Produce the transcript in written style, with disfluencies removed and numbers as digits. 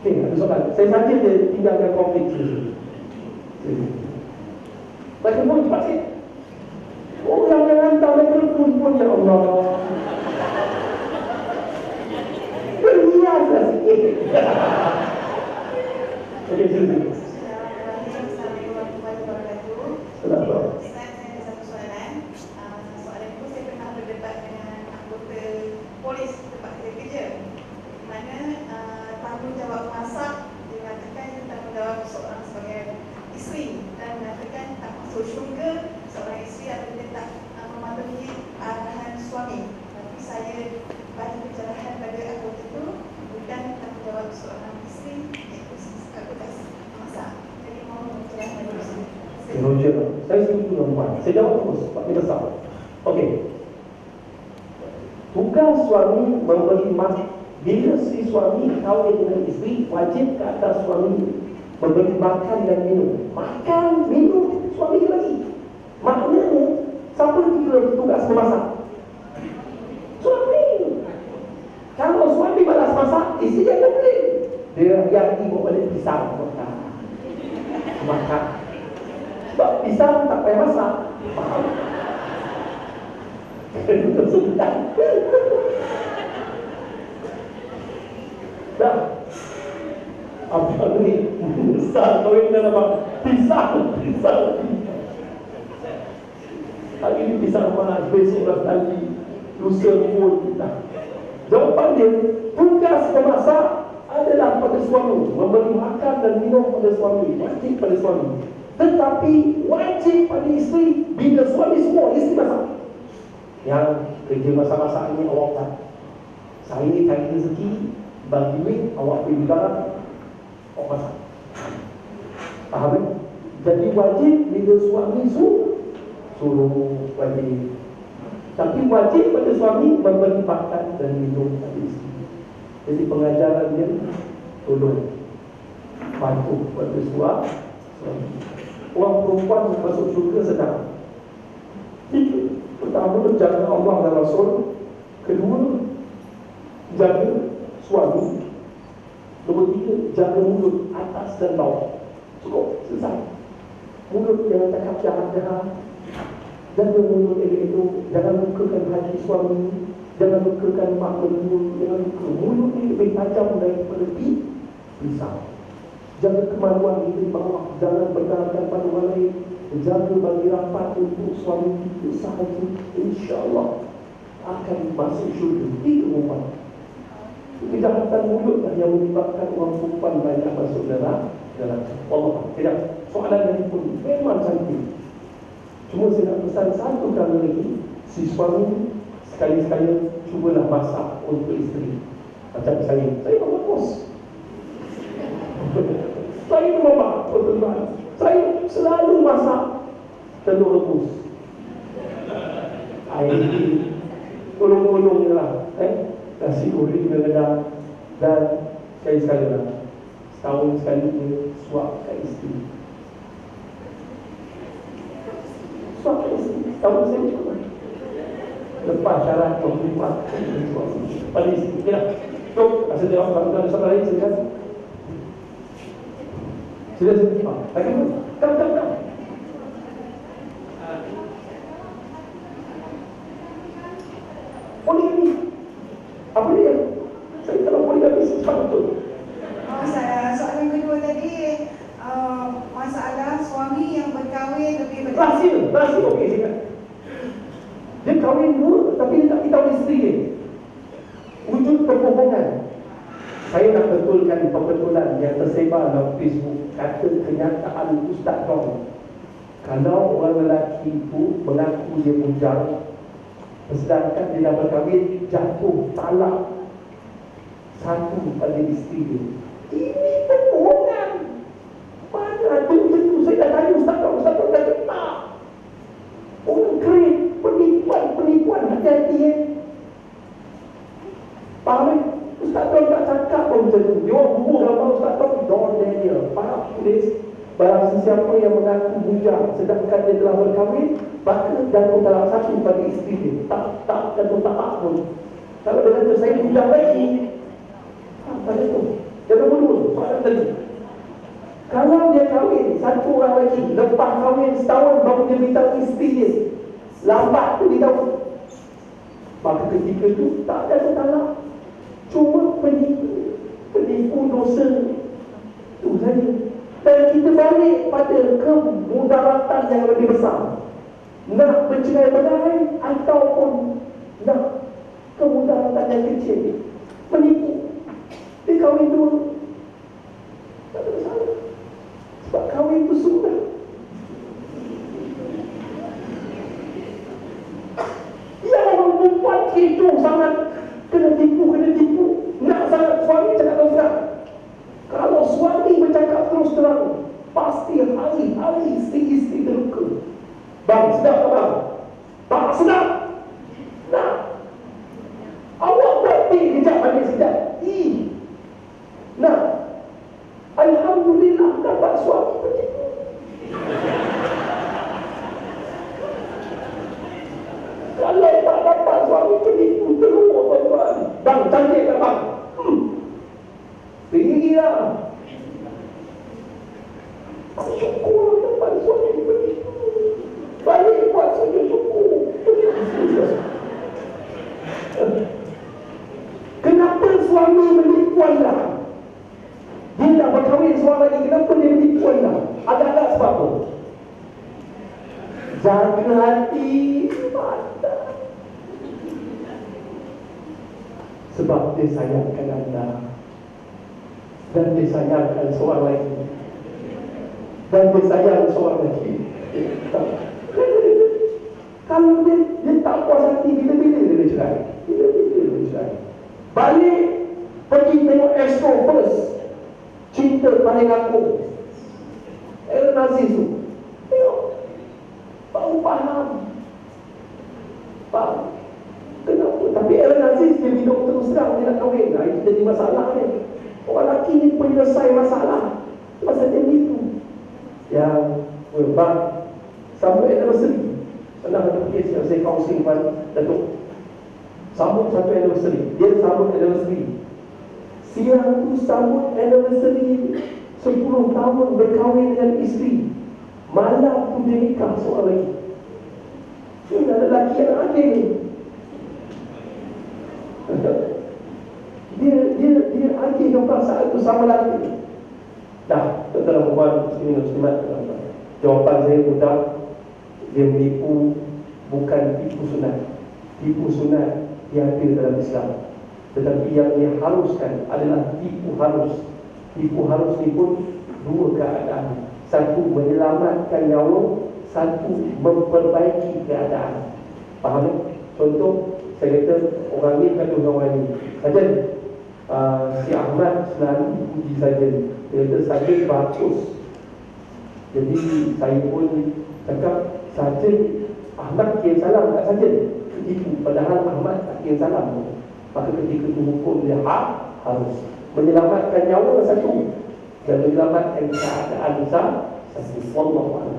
Okey, ada soalan. Saya saja dia tinggalkan konflik sini. Baca pun cepat sikit. Orang yang hantar mikrofon pun, ya Allah, berhiaslah sikit. Okey, silakan. Assalamualaikum. Ustaz, saya ada satu soalan. Soalan itu saya pernah berdebat dengan anggota polis tempat saya kerja, di mana tanggungjawab masak dia mengatakan tanggungjawab seorang sebagai isteri, dan mengatakan tak masuk syurga seorang isteri apabila tak mematuhi arahan suami. Tapi saya bagi pencerahan pada anggota itu bukan tanggungjawab seorang isteri, iaitu tugas masak. Jadi mohon pencerahan dari Ustaz. Roger, saya setuju dengan Puan. Saya jawab terus, Pak Kita sama. Okey. Tugas suami memberi makan. Bila si suami kahwin dengan isteri, wajib ke atas suami memberi makan dan minum. Makan, minum, suami dia lagi. Maknanya, siapa kira tugas memasak? Suami. Kalau suami balas masak, isteri dia komplain. Dia yang ibu balik pisang makan. Sebab pisang tak payah masak. Faham? Itu sudah. Dah. Apa ni? Besar kahwin dan apa? Pisang. Hari ini pisang malas, besok dah lagi. Lusa pun kita. Jawapan dia, tugas memasak adalah pada suami. Memberi makan dan minum pada suami. Wajib pada suami. Tetapi wajib pada isteri. Bila suami semua, isteri masak. Yang kerja masak-masak ini awak tak. Saya cari rezeki, bagi duit, awak pergi barang, awak masak. Faham kan? Jadi wajib bila suami suruh wajib. Tapi wajib pada suami memberi makan dan minum pada isteri. Jadi pengajaran dia, tolong patuh pada suami. Orang perempuan masuk syurga senang. Pertama, jaga Allah dan Rasul. Kedua, jaga suami. Nombor tiga, jaga mulut atas dan bawah. Cukup, selesai. Mulut jangan cakap jahat-jahat. Jaga mulut elok-elok. Jangan lukakan hati suami. Jangan lukakan mak mentua. Jangan luka. Mulut ni lebih tajam daripada pisau. Jaga kemaluan diri bawah. Jangan berdarahkan pada orang lain. Jaga bagi rapat untuk suami kita sahaja. InsyaAllah akan masuk syurga. Itu rumah. Kejahatan mulut lah yang menyebabkan orang perempuan banyak masuk dalam Allah. Tidak. Soalan yang pun memang cantik. Cuma saya nak pesan satu kali lagi. Si suami sekali-sekala cubalah masak untuk isteri. Macam saya memang bos. Saya memang betul-betul. Saya selalu masak telur rebus. Air tolong-tolong je lah. Nasi goreng dengan dan sekali-sekala lah. Setahun sekali dia suap kat isteri. Suap kat isteri. Setahun saya cukup. Lepas syarat berkhidmat pada isteri. Okay lah. Jom, rasa dia orang ada soalan lain, silakan. Silakan. Lagi pun. Come. Poligami. Apa dia? Saya kalau poligami secepat betul. Soalan kedua tadi, masalah suami yang berkahwin lebih Rahsia. Okey, silakan. Dia kahwin dua, tapi dia tak beritahu isteri dia. Wujud perbohongan. Saya nak betulkan perbetulan yang tersebar dalam Facebook. Kata kenyataan Ustaz Rom. Kalau orang lelaki itu mengaku dia bujang, sedangkan dia dah berkahwin, jatuh talak satu pada isteri dia. Ini perbohongan. Mana ada macam tu? Saya dah tanya Ustaz Rom dah kata. Orang kering, penipuan, hati-hati Faham kan? Ustaz Rom tak cakap pun macam tu. Dia orang bubuh gambar Ustaz Rom, Don Daniel. Faham tulis? Barang sesiapa yang mengaku bujang sedangkan dia telah berkahwin, maka jatuh dalam satu pada isteri dia. Tak jatuh tak pun. Kalau dia kata saya bujang lagi, pada tu. Yang nombor dua, dia beritahu isteri dia, lambat tu beritahu. Maka ketika tu tak ada talak, cuma penipu dosa itu saja. Dan kita balik pada kemudaratan yang lebih besar, nak bercerai-berai ataupun nak kemudaratan yang kecil, menipu. Dia kahwin dulu, tak ada masalah, sebab kahwin itu sunnah. Yang orang perempuan itu sangat kena tipu, nak sangat suami cakap terus terang. Kalau suami bercakap terus terang, pasti hari-hari isteri terluka. Bang, sedap tak bang? Bang, sedap? Nah, awak berarti kejap balik sedap. Nah, alhamdulillah dapat suami penipu. Kalau tak dapat suami penipu, teruk tuan-tuan. Bang, cantik tak bang? Tinggilah. Syukur dapat suami penipu. Balik buat sujud syukur. Kenapa suami menipu anda? Dia dah berkahwin seorang lagi, kenapa dia menipu anda? Ada sebab apa? Jaga hati mata. Sebab dia sayangkan anda, dan dia sayangkan seorang lagi, dan dia sayang seorang lagi. Kalau dia tak puas hati, bila-bila dia cerai. Balik pergi tengok Astro First, Cinta Paling Aku, Aaron Aziz tu. Tengok, baru faham. Kenapa? Tapi Aaron Aziz dia hidup terus terang, dia nak kahwin. Itu jadi masalah ni. Orang lelaki ni penyelesai masalah pasal dia itu. Yang berbang sambut anniversary. Pernah ada kes yang saya counseling Datuk. Sambut satu anniversary, dia sambut anniversary. Siang tu sambut anniversary 10 tahun berkahwin dengan isteri. Malam tu dia nikah seorang lagi. Ini ada lelaki yang adil ni. Dia adil perasaan tu sama lagi. Dah, tuan-tuan dan puan, ini muslimat. Jawapan saya mudah. Dia menipu, bukan tipu sunat. Tipu sunat dia ada dalam Islam, tetapi yang dia haruskan adalah tipu halus. Tipu halus ni pun dua keadaan. Satu menyelamatkan nyawa, satu memperbaiki keadaan. Faham tak? Contoh, saya kata orang ni kata orang ni saja, si Ahmad selalu puji saja. Dia kata saja bagus. Jadi saya pun cakap saja Ahmad kirim salam tak saja. Itu padahal Ahmad tak kirim salam. Maka ketika itu hukum dia harus menyelamatkan nyawa satu dan menyelamatkan keadaan besar satu. Wallahu a'lam.